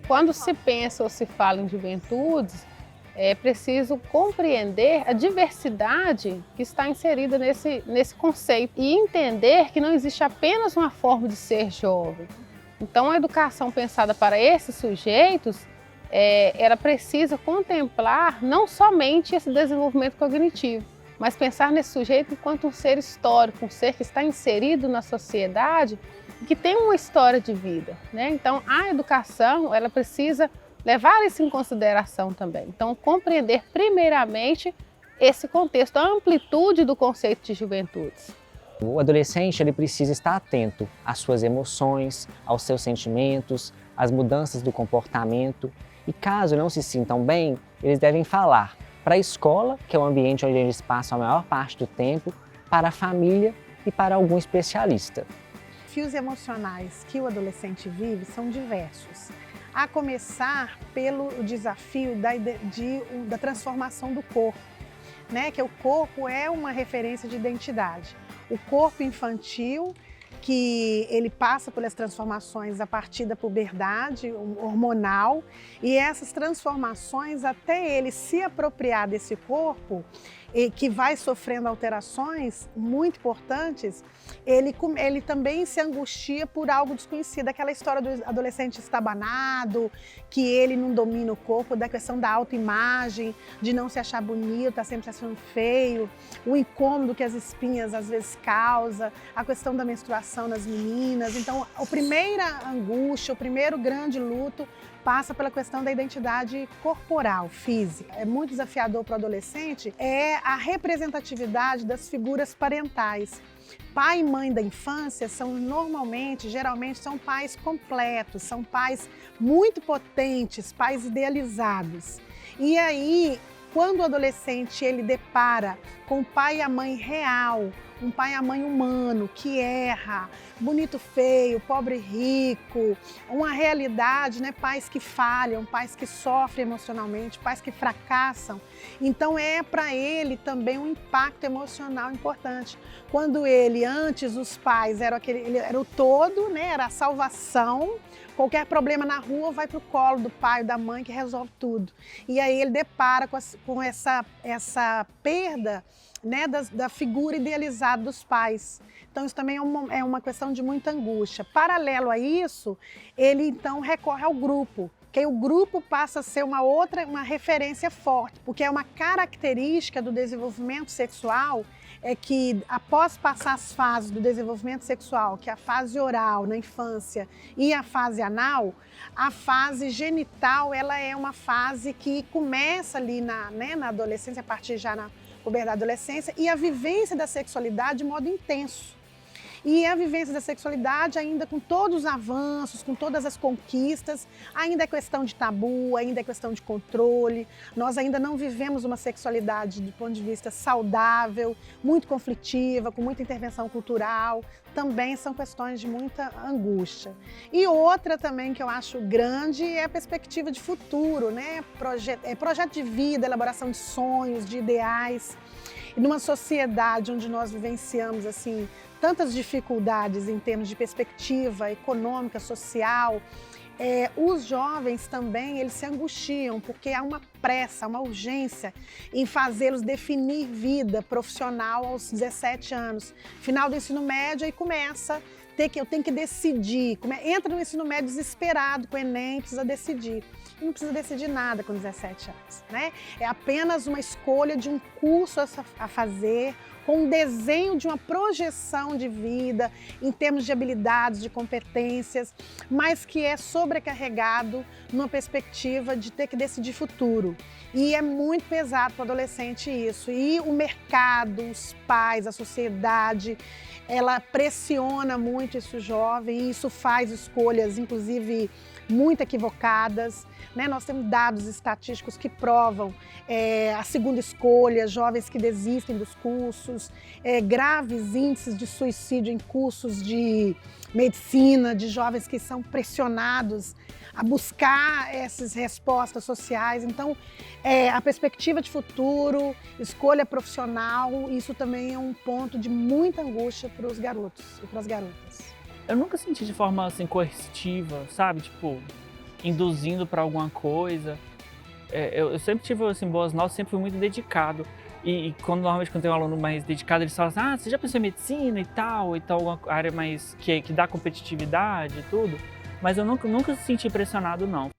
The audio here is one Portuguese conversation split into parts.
Quando se pensa ou se fala em juventudes, é preciso compreender a diversidade que está inserida nesse conceito e entender que não existe apenas uma forma de ser jovem. Então, a educação pensada para esses sujeitos, ela precisa contemplar não somente esse desenvolvimento cognitivo, mas pensar nesse sujeito enquanto um ser histórico, um ser que está inserido na sociedade e que tem uma história de vida, né? Então, a educação, ela precisa levar isso em consideração também. Então, compreender primeiramente esse contexto, a amplitude do conceito de juventudes. O adolescente ele precisa estar atento às suas emoções, aos seus sentimentos, às mudanças do comportamento e caso não se sintam bem, eles devem falar para a escola, que é o ambiente onde eles passam a maior parte do tempo, para a família e para algum especialista. Desafios emocionais que o adolescente vive são diversos. A começar pelo desafio da transformação do corpo, né? Que o corpo é uma referência de identidade. O corpo infantil, que ele passa pelas transformações a partir da puberdade hormonal, e essas transformações, até ele se apropriar desse corpo, que vai sofrendo alterações muito importantes, ele também se angustia por algo desconhecido. Aquela história do adolescente estabanado, que ele não domina o corpo, da questão da autoimagem, de não se achar bonito, está sempre se achando feio, o incômodo que as espinhas às vezes causam, a questão da menstruação nas meninas. Então, a primeira angústia, o primeiro grande luto passa pela questão da identidade corporal, física. É muito desafiador para o adolescente a representatividade das figuras parentais. Pai e mãe da infância geralmente são pais completos, são pais muito potentes, pais idealizados. E aí, quando o adolescente ele depara com o pai e a mãe real, um pai e a mãe humano que erra, bonito feio, pobre rico, uma realidade, né? Pais que falham, pais que sofrem emocionalmente, pais que fracassam. Então é para ele também um impacto emocional importante. Quando antes os pais ele era o todo, né? Era a salvação. Qualquer problema na rua vai para o colo do pai ou da mãe que resolve tudo. E aí ele depara com essa perda, né, da figura idealizada dos pais. Então isso também é uma questão de muita angústia. Paralelo a isso, ele então recorre ao grupo, que aí o grupo passa a ser uma referência forte, porque é uma característica do desenvolvimento sexual que após passar as fases do desenvolvimento sexual, que é a fase oral na infância e a fase anal, a fase genital ela é uma fase que começa ali na adolescência, a partir já na puberdade da adolescência, e a vivência da sexualidade de modo intenso. E a vivência da sexualidade, ainda com todos os avanços, com todas as conquistas, ainda é questão de tabu, ainda é questão de controle. Nós ainda não vivemos uma sexualidade do ponto de vista saudável, muito conflitiva, com muita intervenção cultural. Também são questões de muita angústia. E outra também que eu acho grande é a perspectiva de futuro, né? Projeto de vida, elaboração de sonhos, de ideais. E numa sociedade onde nós vivenciamos assim tantas dificuldades em termos de perspectiva econômica, social, os jovens também eles se angustiam porque há uma pressa, uma urgência em fazê-los definir vida profissional aos 17 anos. Final do ensino médio aí começa eu tenho que decidir, entra no ensino médio desesperado com o Enem, precisa decidir. E não precisa decidir nada com 17 anos, né? É apenas uma escolha de um curso a fazer, com um desenho de uma projeção de vida, em termos de habilidades, de competências, mas que é sobrecarregado numa perspectiva de ter que decidir futuro. E é muito pesado para o adolescente isso. E o mercado, os pais, a sociedade, ela pressiona muito esse jovem e isso faz escolhas, inclusive, muito equivocadas, né? Nós temos dados estatísticos que provam a segunda escolha, jovens que desistem dos cursos, graves índices de suicídio em cursos de medicina, de jovens que são pressionados a buscar essas respostas sociais. Então, a perspectiva de futuro, escolha profissional, isso também é um ponto de muita angústia para os garotos e para as garotas. Eu nunca senti de forma assim coercitiva, sabe? Tipo, induzindo para alguma coisa. Eu sempre tive assim, boas notas, sempre fui muito dedicado. E normalmente quando tem um aluno mais dedicado, eles falam assim, você já pensou em medicina e tal, uma área mais que dá competitividade e tudo. Mas eu nunca se senti pressionado, não.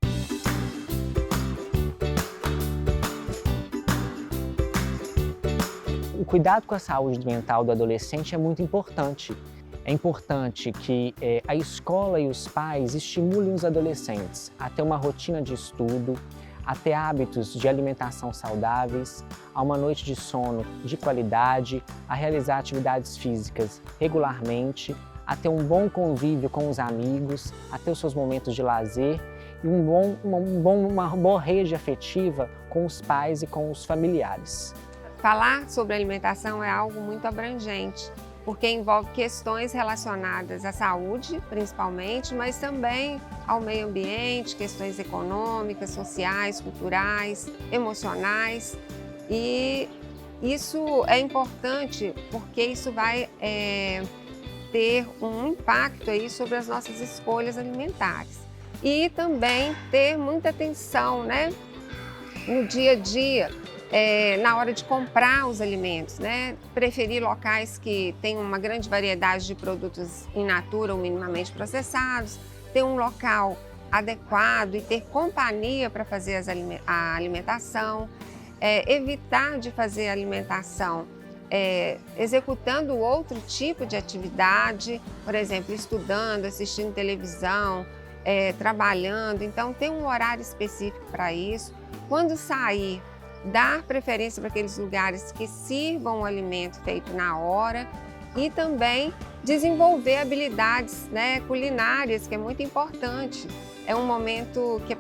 O cuidado com a saúde mental do adolescente é muito importante. É importante que a escola e os pais estimulem os adolescentes a ter uma rotina de estudo, a ter hábitos de alimentação saudáveis, a uma noite de sono de qualidade, a realizar atividades físicas regularmente, a ter um bom convívio com os amigos, a ter os seus momentos de lazer e uma boa rede afetiva com os pais e com os familiares. Falar sobre alimentação é algo muito abrangente, porque envolve questões relacionadas à saúde, principalmente, mas também ao meio ambiente, questões econômicas, sociais, culturais, emocionais. E isso é importante porque isso vai ter um impacto aí sobre as nossas escolhas alimentares. E também ter muita atenção, né, no dia a dia, na hora de comprar os alimentos, né? Preferir locais que tenham uma grande variedade de produtos in natura ou minimamente processados, ter um local adequado e ter companhia para fazer a alimentação, evitar de fazer a alimentação executando outro tipo de atividade, por exemplo, estudando, assistindo televisão, trabalhando. Então, ter um horário específico para isso. Quando sair, dar preferência para aqueles lugares que sirvam o alimento feito na hora e também desenvolver habilidades, né, culinárias, que é muito importante. É um momento que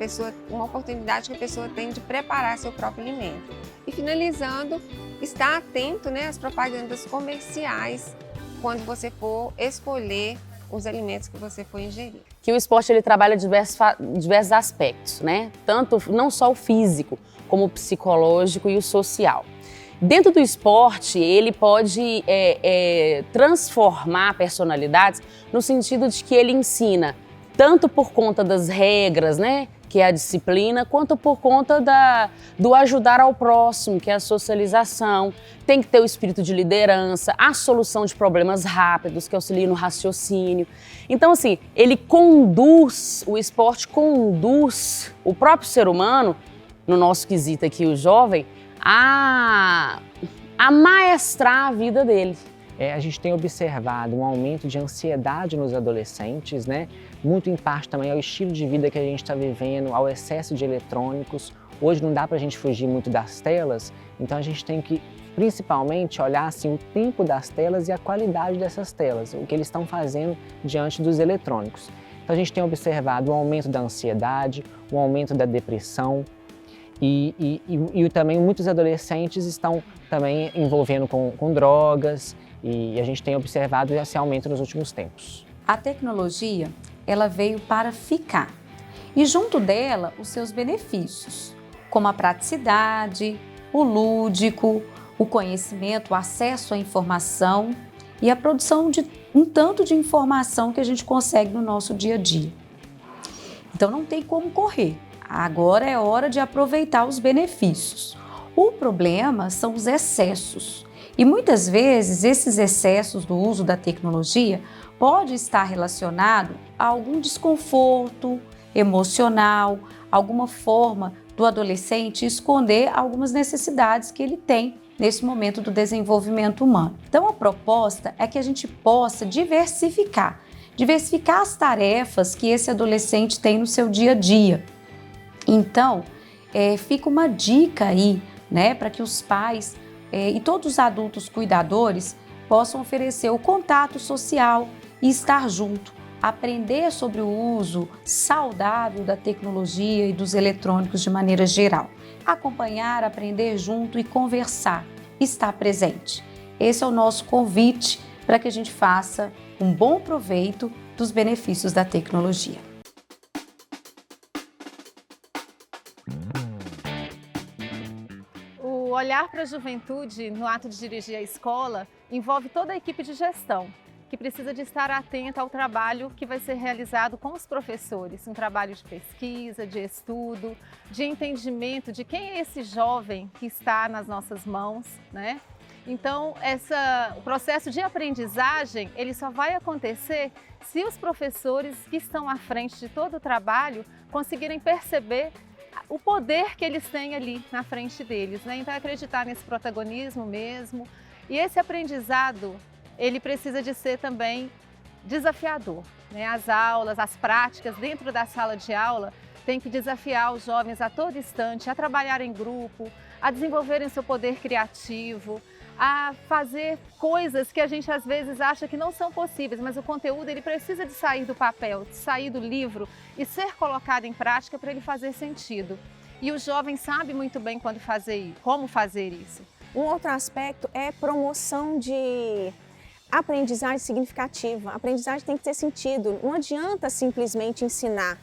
uma oportunidade que a pessoa tem de preparar seu próprio alimento. E finalizando, estar atento, né, às propagandas comerciais quando você for escolher os alimentos que você for ingerir. Que o esporte ele trabalha diversos aspectos, né? Tanto não só o físico, como o psicológico e o social. Dentro do esporte, ele pode transformar personalidades no sentido de que ele ensina tanto por conta das regras, né, que é a disciplina, quanto por conta do ajudar ao próximo, que é a socialização. Tem que ter o espírito de liderança, a solução de problemas rápidos, que auxilia no raciocínio. Então, assim, o esporte conduz o próprio ser humano, no nosso quesito aqui, o jovem, a maestrar a vida dele. A gente tem observado um aumento de ansiedade nos adolescentes, né? Muito em parte também ao estilo de vida que a gente está vivendo, ao excesso de eletrônicos. Hoje não dá para a gente fugir muito das telas, então a gente tem que principalmente olhar assim, o tempo das telas e a qualidade dessas telas, o que eles estão fazendo diante dos eletrônicos. Então a gente tem observado um aumento da ansiedade, um aumento da depressão, e também muitos adolescentes estão também envolvendo com drogas, e a gente tem observado esse aumento nos últimos tempos. A tecnologia, ela veio para ficar, e junto dela os seus benefícios, como a praticidade, o lúdico, o conhecimento, o acesso à informação e a produção de um tanto de informação que a gente consegue no nosso dia a dia. Então não tem como correr. Agora é hora de aproveitar os benefícios. O problema são os excessos. E muitas vezes esses excessos do uso da tecnologia pode estar relacionado a algum desconforto emocional, alguma forma do adolescente esconder algumas necessidades que ele tem nesse momento do desenvolvimento humano. Então a proposta é que a gente possa diversificar as tarefas que esse adolescente tem no seu dia a dia. Então, fica uma dica aí, né, para que os pais e todos os adultos cuidadores possam oferecer o contato social e estar junto, aprender sobre o uso saudável da tecnologia e dos eletrônicos de maneira geral. Acompanhar, aprender junto e conversar, estar presente. Esse é o nosso convite para que a gente faça um bom proveito dos benefícios da tecnologia. O olhar para a juventude no ato de dirigir a escola envolve toda a equipe de gestão, que precisa de estar atenta ao trabalho que vai ser realizado com os professores, um trabalho de pesquisa, de estudo, de entendimento de quem é esse jovem que está nas nossas mãos, né? Então, o processo de aprendizagem, ele só vai acontecer se os professores que estão à frente de todo o trabalho conseguirem perceber o poder que eles têm ali na frente deles, né? Então, acreditar nesse protagonismo mesmo. E esse aprendizado, ele precisa de ser também desafiador, né? As aulas, as práticas dentro da sala de aula tem que desafiar os jovens a todo instante a trabalhar em grupo, a desenvolverem seu poder criativo, a fazer coisas que a gente às vezes acha que não são possíveis, mas o conteúdo ele precisa de sair do papel, de sair do livro e ser colocado em prática para ele fazer sentido. E o jovem sabe muito bem como fazer isso. Um outro aspecto é promoção de aprendizagem significativa. A aprendizagem tem que ter sentido. Não adianta simplesmente ensinar.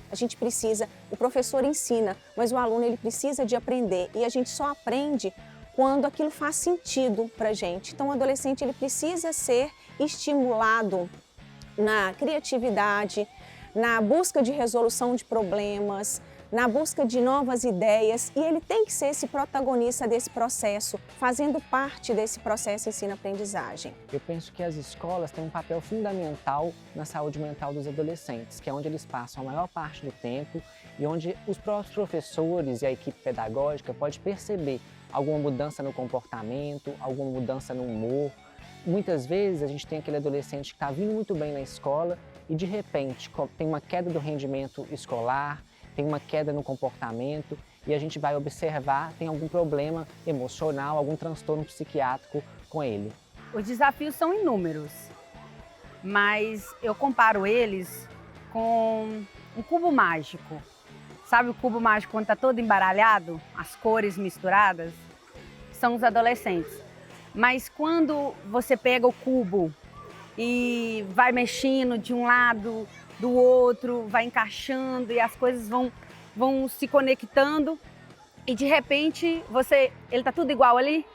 O professor ensina, mas o aluno ele precisa de aprender. E a gente só aprende quando aquilo faz sentido para a gente. Então, o adolescente ele precisa ser estimulado na criatividade, na busca de resolução de problemas, na busca de novas ideias, e ele tem que ser esse protagonista desse processo, fazendo parte desse processo ensino-aprendizagem. Eu penso que as escolas têm um papel fundamental na saúde mental dos adolescentes, que é onde eles passam a maior parte do tempo e onde os próprios professores e a equipe pedagógica pode perceber alguma mudança no comportamento, alguma mudança no humor. Muitas vezes a gente tem aquele adolescente que está vindo muito bem na escola e de repente tem uma queda do rendimento escolar, tem uma queda no comportamento e a gente vai observar tem algum problema emocional, algum transtorno psiquiátrico com ele. Os desafios são inúmeros, mas eu comparo eles com um cubo mágico. Sabe o cubo mágico quando está todo embaralhado, as cores misturadas? São os adolescentes. Mas quando você pega o cubo e vai mexendo de um lado, do outro, vai encaixando e as coisas vão se conectando e de repente ele está tudo igual ali?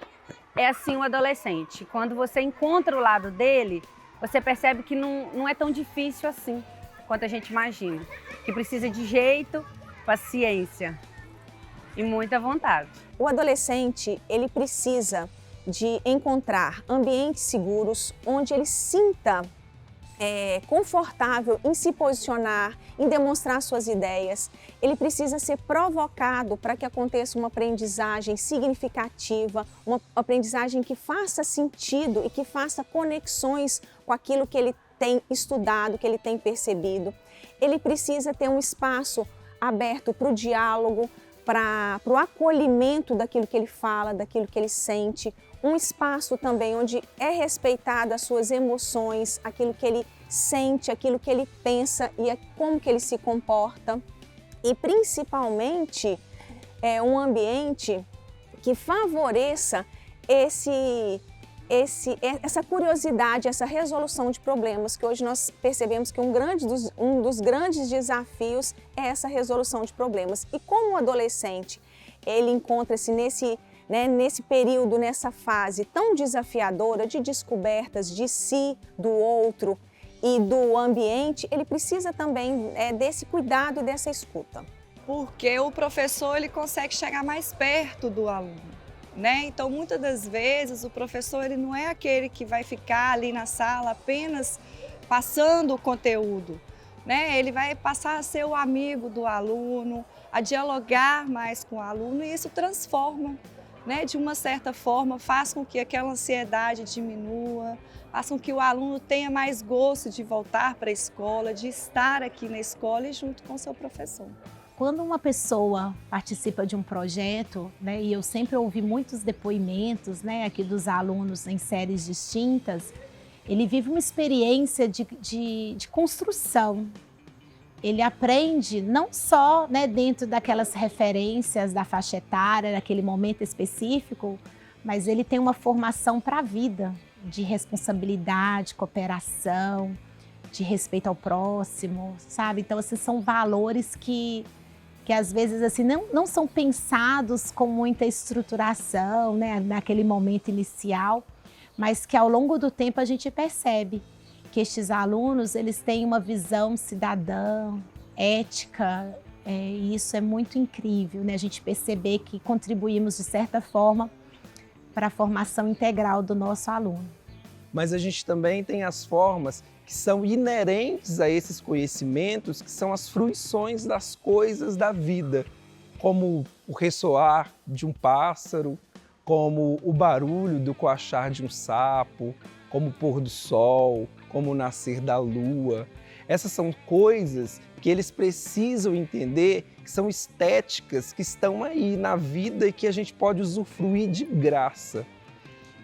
É assim o adolescente. Quando você encontra o lado dele, você percebe que não é tão difícil assim quanto a gente imagina. Que precisa de jeito, paciência e muita vontade. O adolescente, ele precisa de encontrar ambientes seguros onde ele sinta confortável em se posicionar, em demonstrar suas ideias. Ele precisa ser provocado para que aconteça uma aprendizagem significativa, uma aprendizagem que faça sentido e que faça conexões com aquilo que ele tem estudado, que ele tem percebido. Ele precisa ter um espaço aberto para o diálogo, para o acolhimento daquilo que ele fala, daquilo que ele sente. Um espaço também onde é respeitada as suas emoções, aquilo que ele sente, aquilo que ele pensa e como que ele se comporta. E principalmente um ambiente que favoreça essa curiosidade, essa resolução de problemas, que hoje nós percebemos que um dos grandes desafios é essa resolução de problemas. E como o adolescente ele encontra-se nesse período, nessa fase tão desafiadora de descobertas de si, do outro e do ambiente, ele precisa também desse cuidado e dessa escuta. Porque o professor ele consegue chegar mais perto do aluno, né? Então, muitas das vezes, o professor ele não é aquele que vai ficar ali na sala apenas passando o conteúdo, né? Ele vai passar a ser o amigo do aluno, a dialogar mais com o aluno e isso transforma, né? De uma certa forma, faz com que aquela ansiedade diminua, faz com que o aluno tenha mais gosto de voltar para a escola, de estar aqui na escola e junto com o seu professor. Quando uma pessoa participa de um projeto, né, e eu sempre ouvi muitos depoimentos, né, aqui dos alunos em séries distintas, ele vive uma experiência de construção. Ele aprende não só, né, dentro daquelas referências da faixa etária, daquele momento específico, mas ele tem uma formação para a vida, de responsabilidade, cooperação, de respeito ao próximo, sabe? Então, esses são valores que às vezes assim, não são pensados com muita estruturação, né, naquele momento inicial, mas que ao longo do tempo a gente percebe que estes alunos eles têm uma visão cidadã, ética, e isso é muito incrível, né? A gente perceber que contribuímos de certa forma para a formação integral do nosso aluno. Mas a gente também tem as formas que são inerentes a esses conhecimentos, que são as fruições das coisas da vida, como o ressoar de um pássaro, como o barulho do coachar de um sapo, como o pôr do sol, como o nascer da lua. Essas são coisas que eles precisam entender, que são estéticas, que estão aí na vida e que a gente pode usufruir de graça.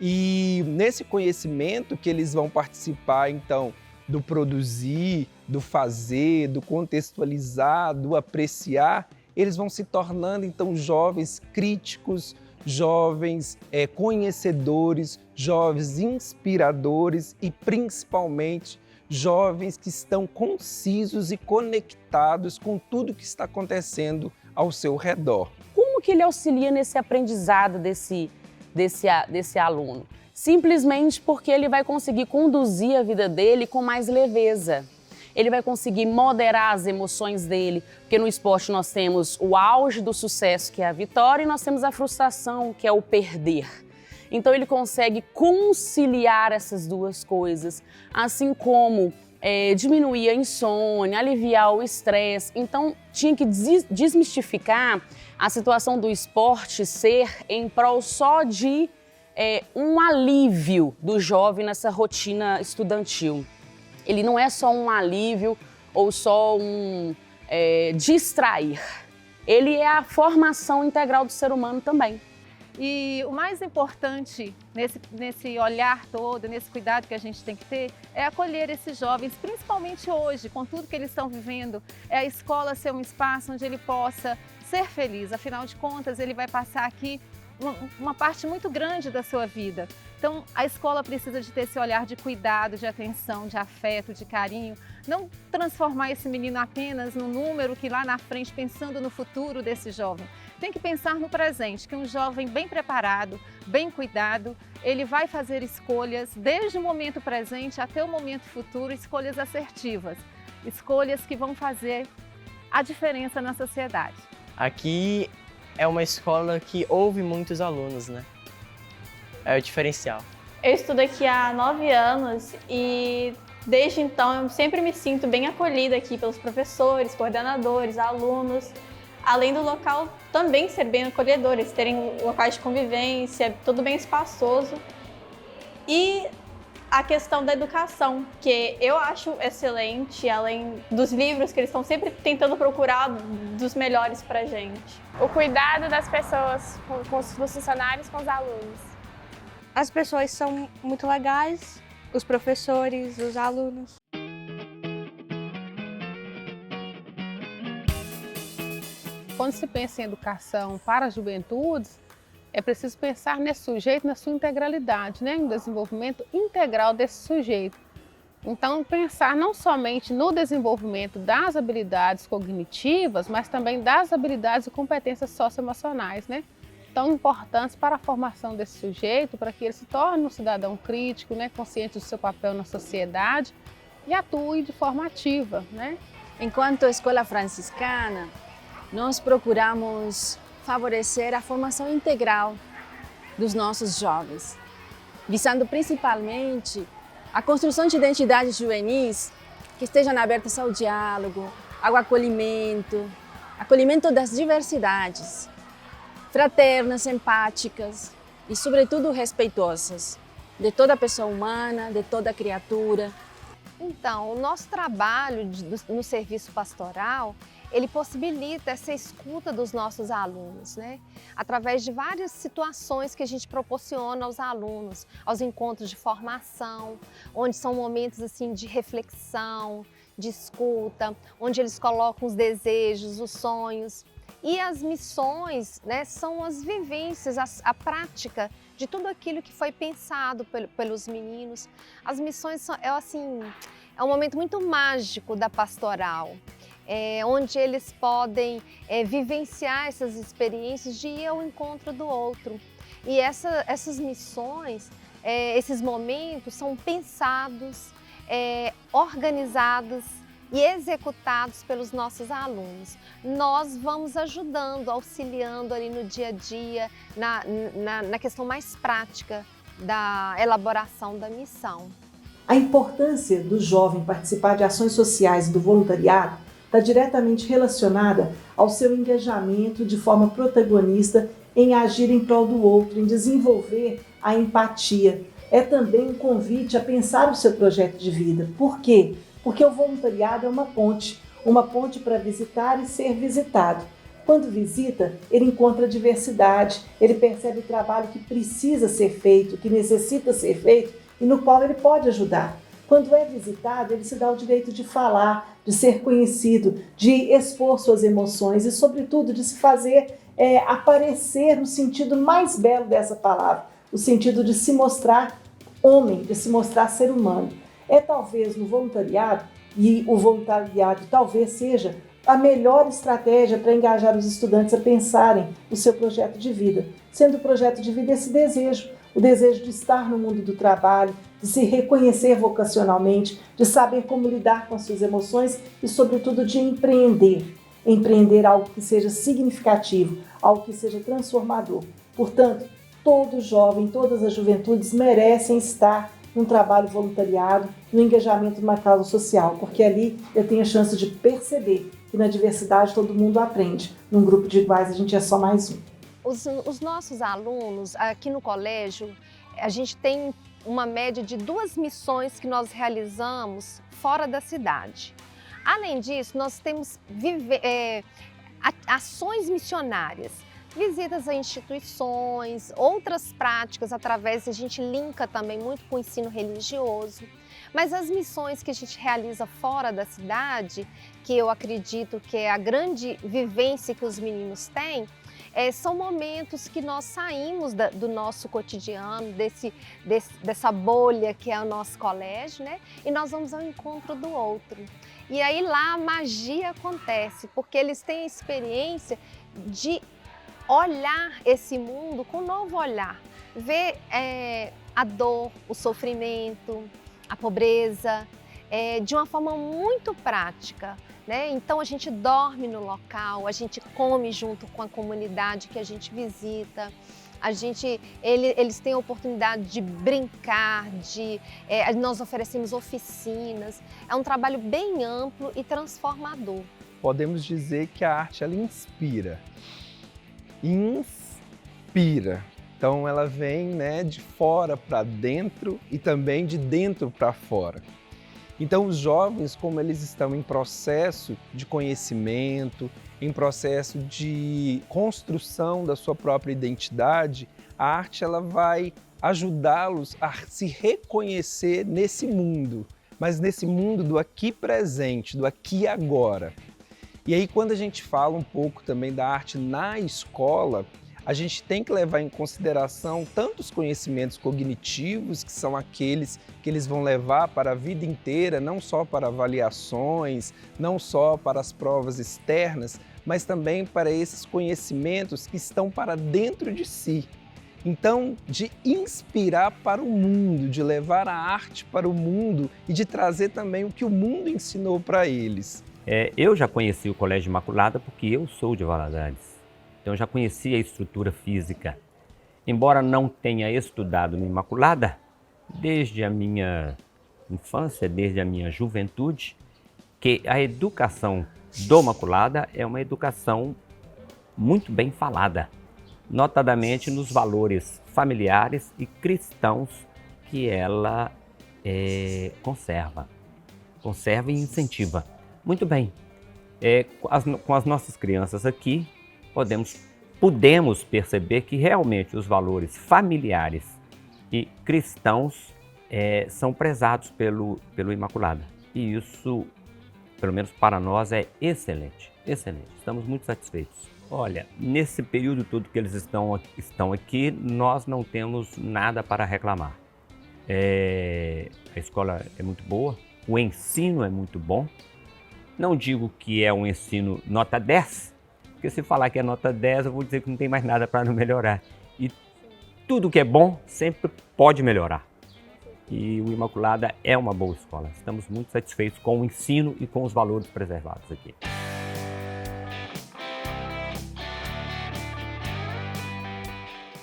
E nesse conhecimento que eles vão participar, então, do produzir, do fazer, do contextualizar, do apreciar, eles vão se tornando, então, jovens críticos, jovens conhecedores, jovens inspiradores e, principalmente, jovens que estão concisos e conectados com tudo que está acontecendo ao seu redor. Como que ele auxilia nesse aprendizado desse aluno? Simplesmente porque ele vai conseguir conduzir a vida dele com mais leveza. Ele vai conseguir moderar as emoções dele, porque no esporte nós temos o auge do sucesso, que é a vitória, e nós temos a frustração, que é o perder. Então ele consegue conciliar essas duas coisas, assim como diminuir a insônia, aliviar o estresse. Então tinha que desmistificar a situação do esporte ser em prol só de um alívio do jovem nessa rotina estudantil. Ele não é só um alívio ou só um distrair. Ele é a formação integral do ser humano também. E o mais importante nesse olhar todo, nesse cuidado que a gente tem que ter, é acolher esses jovens, principalmente hoje, com tudo que eles estão vivendo. É a escola ser um espaço onde ele possa ser feliz. Afinal de contas, ele vai passar aqui uma parte muito grande da sua vida. Então, a escola precisa de ter esse olhar de cuidado, de atenção, de afeto, de carinho. Não transformar esse menino apenas num número que lá na frente, pensando no futuro desse jovem. Tem que pensar no presente, que um jovem bem preparado, bem cuidado, ele vai fazer escolhas desde o momento presente até o momento futuro, escolhas assertivas, escolhas que vão fazer a diferença na sociedade. Aqui é uma escola que ouve muitos alunos, né? É o diferencial. Eu estudo aqui há 9 anos e desde então eu sempre me sinto bem acolhida aqui pelos professores, coordenadores, alunos. Além do local também ser bem acolhedor, eles terem locais de convivência, tudo bem espaçoso. E a questão da educação, que eu acho excelente, além dos livros que eles estão sempre tentando procurar dos melhores pra gente. O cuidado das pessoas, com os funcionários, com os alunos. As pessoas são muito legais, os professores, os alunos. Quando se pensa em educação para as juventudes, é preciso pensar nesse sujeito, na sua integralidade, né? No desenvolvimento integral desse sujeito. Então, pensar não somente no desenvolvimento das habilidades cognitivas, mas também das habilidades e competências socioemocionais, né? Tão importantes para a formação desse sujeito, para que ele se torne um cidadão crítico, né? Consciente do seu papel na sociedade e atue de forma ativa, né? Enquanto escola franciscana, nós procuramos favorecer a formação integral dos nossos jovens, visando principalmente a construção de identidades juvenis que estejam abertas ao diálogo, ao acolhimento das diversidades, fraternas, empáticas e, sobretudo, respeitosas de toda pessoa humana, de toda criatura. Então, o nosso trabalho no serviço pastoral, ele possibilita essa escuta dos nossos alunos, né? Através de várias situações que a gente proporciona aos alunos, aos encontros de formação, onde são momentos assim de reflexão, de escuta, onde eles colocam os desejos, os sonhos. E as missões, né, são as vivências, a prática de tudo aquilo que foi pensado pelos meninos. As missões é um momento muito mágico da pastoral. Onde eles podem vivenciar essas experiências de ir ao encontro do outro. E essas missões, esses momentos são pensados, organizados e executados pelos nossos alunos. Nós vamos ajudando, auxiliando ali no dia a dia, na questão mais prática da elaboração da missão. A importância do jovem participar de ações sociais e do voluntariado está diretamente relacionada ao seu engajamento de forma protagonista em agir em prol do outro, em desenvolver a empatia. É também um convite a pensar o seu projeto de vida. Por quê? Porque o voluntariado é uma ponte para visitar e ser visitado. Quando visita, ele encontra diversidade, ele percebe o trabalho que precisa ser feito, que necessita ser feito e no qual ele pode ajudar. Quando é visitado, ele se dá o direito de falar, de ser conhecido, de expor suas emoções e, sobretudo, de se fazer aparecer no sentido mais belo dessa palavra, o sentido de se mostrar homem, de se mostrar ser humano. É talvez no voluntariado, e o voluntariado talvez seja a melhor estratégia para engajar os estudantes a pensarem o seu projeto de vida, sendo o projeto de vida esse desejo, o desejo de estar no mundo do trabalho, de se reconhecer vocacionalmente, de saber como lidar com as suas emoções e, sobretudo, de empreender. Empreender algo que seja significativo, algo que seja transformador. Portanto, todo jovem, todas as juventudes merecem estar num trabalho voluntariado, no engajamento numa causa social, porque ali eu tenho a chance de perceber que na diversidade todo mundo aprende. Num grupo de iguais a gente é só mais um. Os nossos alunos aqui no colégio, a gente tem uma média de 2 missões que nós realizamos fora da cidade. Além disso, nós temos ações missionárias, visitas a instituições, outras práticas através, a gente linka também muito com o ensino religioso. Mas as missões que a gente realiza fora da cidade, que eu acredito que é a grande vivência que os meninos têm, são momentos que nós saímos do nosso cotidiano, dessa bolha que é o nosso colégio, né? E nós vamos ao encontro do outro. E aí lá a magia acontece, porque eles têm a experiência de olhar esse mundo com um novo olhar, ver a dor, o sofrimento, a pobreza, de uma forma muito prática, né? Então a gente dorme no local, a gente come junto com a comunidade que a gente visita, eles têm a oportunidade de brincar, nós oferecemos oficinas, é um trabalho bem amplo e transformador. Podemos dizer que a arte ela inspira. Então ela vem, né, de fora para dentro e também de dentro para fora. Então os jovens, como eles estão em processo de conhecimento, em processo de construção da sua própria identidade, a arte ela vai ajudá-los a se reconhecer nesse mundo, mas nesse mundo do aqui presente, do aqui e agora. E aí, quando a gente fala um pouco também da arte na escola, a gente tem que levar em consideração tanto os conhecimentos cognitivos, que são aqueles que eles vão levar para a vida inteira, não só para avaliações, não só para as provas externas, mas também para esses conhecimentos que estão para dentro de si. Então, de inspirar para o mundo, de levar a arte para o mundo e de trazer também o que o mundo ensinou para eles. Eu já conheci o Colégio Imaculada porque eu sou de Valadares. Então, eu já conhecia a estrutura física. Embora não tenha estudado no Imaculada, desde a minha infância, desde a minha juventude, que a educação do Imaculada é uma educação muito bem falada, notadamente nos valores familiares e cristãos que ela conserva e incentiva. Muito bem, com as nossas crianças aqui, podemos perceber que realmente os valores familiares e cristãos são prezados pelo Imaculada. E isso, pelo menos para nós, é excelente, excelente. Estamos muito satisfeitos. Olha, nesse período todo que eles estão aqui, nós não temos nada para reclamar. A escola é muito boa, o ensino é muito bom. Não digo que é um ensino nota 10, porque se falar que é nota 10, eu vou dizer que não tem mais nada para não melhorar. E tudo que é bom sempre pode melhorar. que o Imaculada é uma boa escola. Estamos muito satisfeitos com o ensino e com os valores preservados aqui.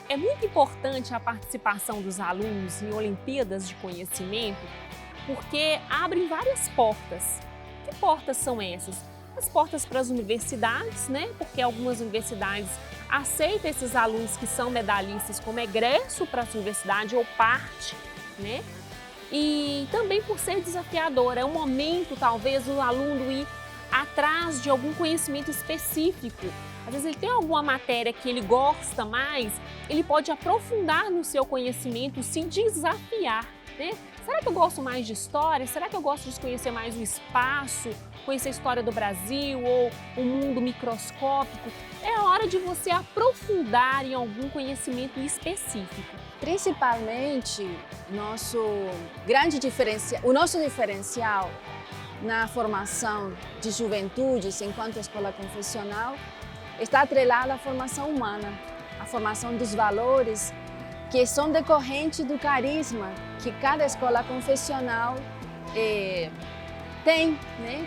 É muito importante a participação dos alunos em Olimpíadas de Conhecimento, porque abrem várias portas. Que portas são essas? As portas para as universidades, né? Porque algumas universidades aceitam esses alunos que são medalhistas como egresso para a sua universidade ou parte, né? E também por ser desafiador, é um momento talvez o aluno ir atrás de algum conhecimento específico. Às vezes ele tem alguma matéria que ele gosta mais, ele pode aprofundar no seu conhecimento, se desafiar, né? Será que eu gosto mais de história? Será que eu gosto de conhecer mais o espaço, conhecer a história do Brasil ou o mundo microscópico? É a hora de você aprofundar em algum conhecimento específico. Principalmente, o nosso diferencial na formação de juventudes enquanto escola confessional está atrelado à formação humana, à formação dos valores que são decorrentes do carisma que cada escola confessional tem, né,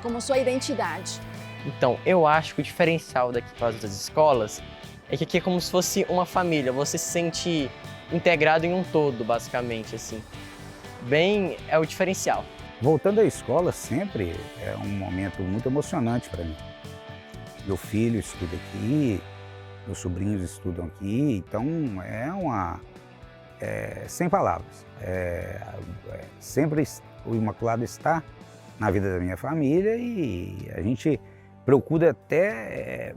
como sua identidade. Então, eu acho que o diferencial daqui para as outras escolas é que aqui é como se fosse uma família, você se sente integrado em um todo, basicamente, assim. Bem, é o diferencial. Voltando à escola sempre é um momento muito emocionante para mim. Meu filho estuda aqui, meus sobrinhos estudam aqui, então sem palavras. Sempre o Imaculado está na vida da minha família e a gente procura até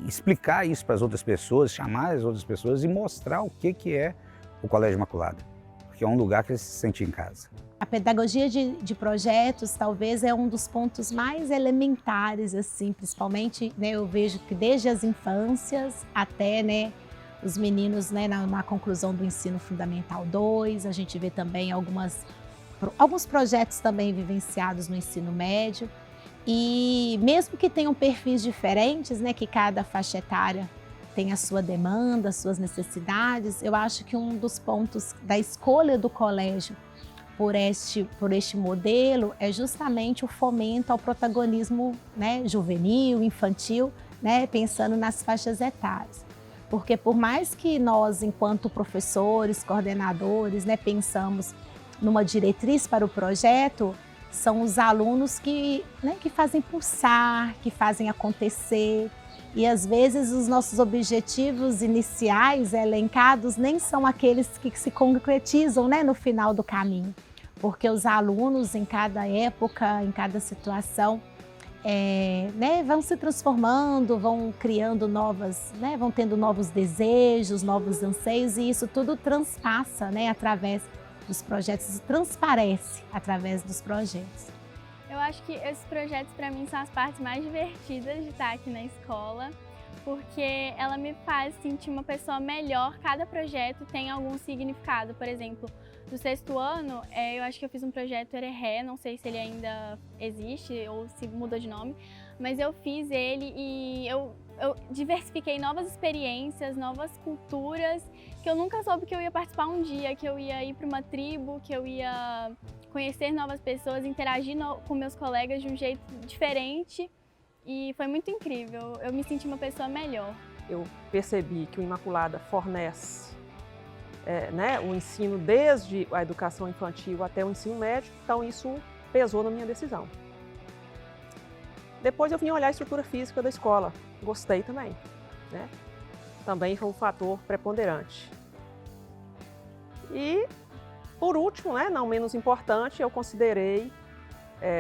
explicar isso para as outras pessoas, chamar as outras pessoas e mostrar o que é o Colégio Imaculado, porque é um lugar que eles se sentem em casa. A pedagogia de projetos talvez é um dos pontos mais elementares, assim, principalmente, né, eu vejo que desde as infâncias até, né, os meninos, né, na conclusão do ensino fundamental 2, a gente vê também alguns projetos também vivenciados no ensino médio. E mesmo que tenham perfis diferentes, né, que cada faixa etária tem a sua demanda, as suas necessidades, eu acho que um dos pontos da escolha do colégio por este modelo é justamente o fomento ao protagonismo, né, juvenil, infantil, né, pensando nas faixas etárias. Porque por mais que nós, enquanto professores, coordenadores, né, pensamos numa diretriz para o projeto, são os alunos que fazem pulsar, que fazem acontecer. E às vezes os nossos objetivos iniciais elencados nem são aqueles que se concretizam, né, no final do caminho. Porque os alunos em cada época, em cada situação, vão se transformando, vão criando vão tendo novos desejos, novos anseios, e isso tudo transpassa, né, através dos projetos, transparece através dos projetos. Eu acho que esses projetos para mim são as partes mais divertidas de estar aqui na escola, porque ela me faz sentir uma pessoa melhor. Cada projeto tem algum significado. Por exemplo, do 6º ano, eu acho que eu fiz um projeto Ereré, não sei se ele ainda existe ou se mudou de nome, mas eu fiz ele e eu diversifiquei novas experiências, novas culturas, que eu nunca soube que eu ia participar um dia, que eu ia ir para uma tribo, que eu ia conhecer novas pessoas, interagir com meus colegas de um jeito diferente, e foi muito incrível. Eu me senti uma pessoa melhor. Eu percebi que o Imaculada fornece o ensino desde a educação infantil até o ensino médio, então isso pesou na minha decisão. Depois eu vim olhar a estrutura física da escola, gostei também, né? Também foi um fator preponderante. E, por último, né, não menos importante, eu considerei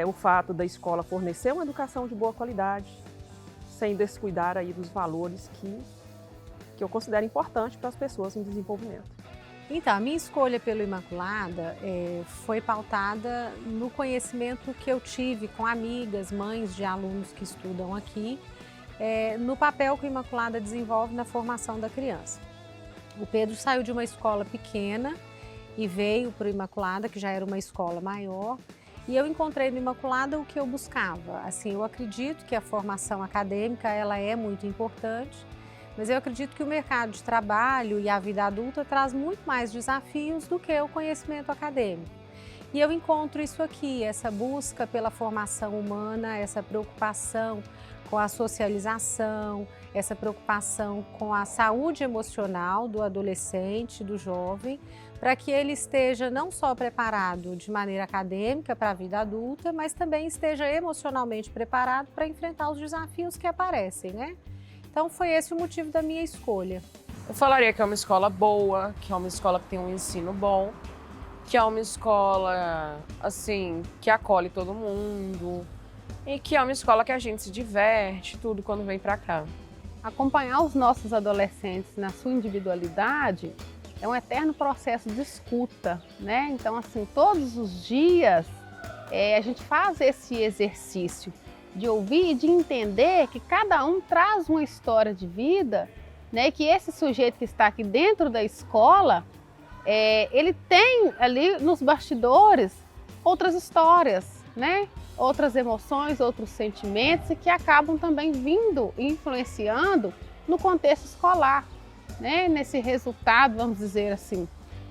o fato da escola fornecer uma educação de boa qualidade, sem descuidar aí dos valores que eu considero importantes para as pessoas em desenvolvimento. Então, a minha escolha pelo Imaculada foi pautada no conhecimento que eu tive com amigas, mães de alunos que estudam aqui, no papel que o Imaculada desenvolve na formação da criança. O Pedro saiu de uma escola pequena e veio para o Imaculada, que já era uma escola maior, e eu encontrei no Imaculada o que eu buscava. Assim, eu acredito que a formação acadêmica ela é muito importante, Mas eu acredito que o mercado de trabalho e a vida adulta traz muito mais desafios do que o conhecimento acadêmico. E eu encontro isso aqui, essa busca pela formação humana, essa preocupação com a socialização, essa preocupação com a saúde emocional do adolescente, do jovem, para que ele esteja não só preparado de maneira acadêmica para a vida adulta, mas também esteja emocionalmente preparado para enfrentar os desafios que aparecem, né? Então foi esse o motivo da minha escolha. Eu falaria que é uma escola boa, que é uma escola que tem um ensino bom, que é uma escola, assim, que acolhe todo mundo e que é uma escola que a gente se diverte, tudo quando vem pra cá. Acompanhar os nossos adolescentes na sua individualidade é um eterno processo de escuta, né? Então, assim, todos os dias a gente faz esse exercício de ouvir e de entender que cada um traz uma história de vida, né? Que esse sujeito que está aqui dentro da escola, ele tem ali nos bastidores outras histórias, né? Outras emoções, outros sentimentos e que acabam também vindo e influenciando no contexto escolar, né? Nesse resultado, vamos dizer assim.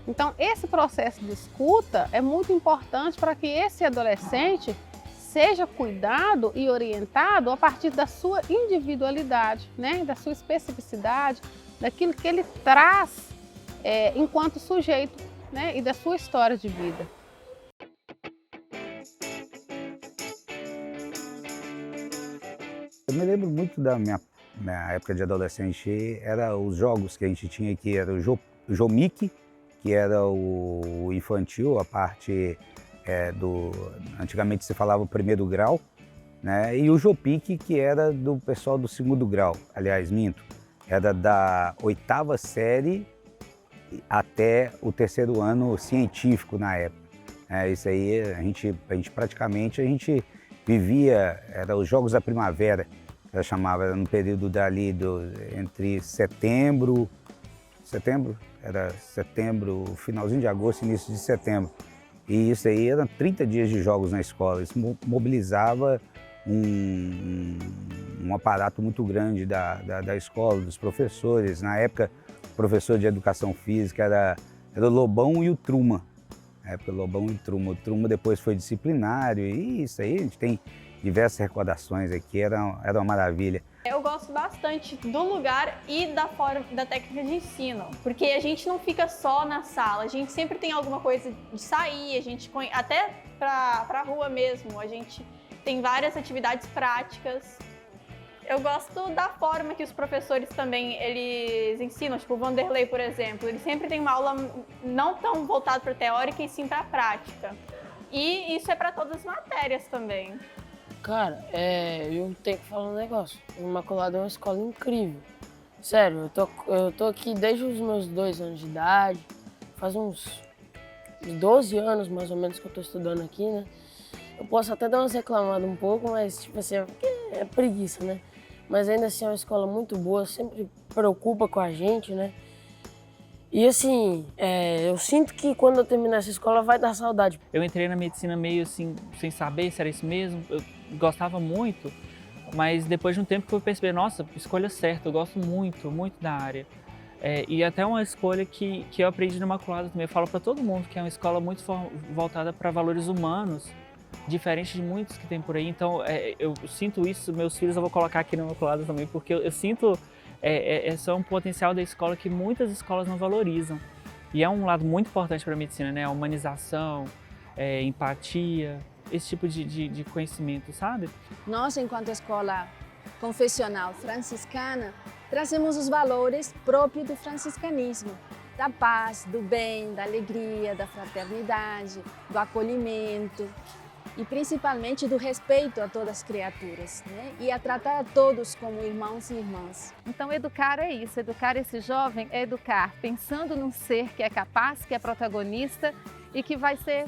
Então, esse processo de escuta é muito importante para que esse adolescente seja cuidado e orientado a partir da sua individualidade, né? Da sua especificidade, daquilo que ele traz enquanto sujeito, né? E da sua história de vida. Eu me lembro muito da minha época de adolescente, era os jogos que a gente tinha aqui, era o Jomic, que era o infantil, a parte antigamente se falava o primeiro grau, né? E o Jopic, que era do pessoal do segundo grau, aliás, minto, era da 8ª série até o 3º ano científico na época. Isso aí, a gente praticamente vivia, era os Jogos da Primavera, ela chamava, era no período dali entre setembro, finalzinho de agosto, início de setembro. E isso aí eram 30 dias de jogos na escola, isso mobilizava um aparato muito grande da escola, dos professores. Na época, o professor de educação física era o Lobão e o Truma. Na época, o Lobão e o Truma. O Truma depois foi disciplinário e isso aí, a gente tem diversas recordações aqui, era uma maravilha. Eu gosto bastante do lugar e da técnica de ensino, porque a gente não fica só na sala, a gente sempre tem alguma coisa de sair, a gente até pra rua mesmo, a gente tem várias atividades práticas. Eu gosto da forma que os professores também, eles ensinam, tipo o Vanderlei, por exemplo, ele sempre tem uma aula não tão voltada para a teórica e sim para a prática. E isso é para todas as matérias também. Cara, eu tenho que falar um negócio. O Imaculada é uma escola incrível. Sério, eu tô aqui desde os meus 2 anos de idade. Faz uns 12 anos, mais ou menos, que eu tô estudando aqui, né? Eu posso até dar umas reclamadas um pouco, mas, tipo assim, é preguiça, né? Mas ainda assim é uma escola muito boa, sempre preocupa com a gente, né? E assim, eu sinto que quando eu terminar essa escola vai dar saudade. Eu entrei na medicina meio assim, sem saber se era isso mesmo. Eu gostava muito, mas depois de um tempo que eu percebi, nossa, escolha certa, eu gosto muito, muito da área. E até uma escolha que eu aprendi no Imaculada também. Eu falo para todo mundo que é uma escola muito voltada para valores humanos, diferente de muitos que tem por aí. Então, eu sinto isso, meus filhos eu vou colocar aqui no Imaculada também, porque eu sinto... só um potencial da escola que muitas escolas não valorizam. E é um lado muito importante para a medicina, né? A humanização, empatia, esse tipo de conhecimento, sabe? Nós, enquanto escola confessional franciscana, trazemos os valores próprios do franciscanismo, da paz, do bem, da alegria, da fraternidade, do acolhimento e principalmente do respeito a todas as criaturas, né? E a tratar a todos como irmãos e irmãs. Então, educar é isso, educar esse jovem é educar pensando num ser que é capaz, que é protagonista e que vai ser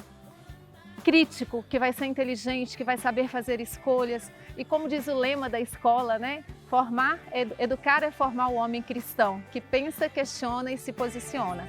crítico, que vai ser inteligente, que vai saber fazer escolhas. E como diz o lema da escola, né? Educar é formar o homem cristão, que pensa, questiona e se posiciona.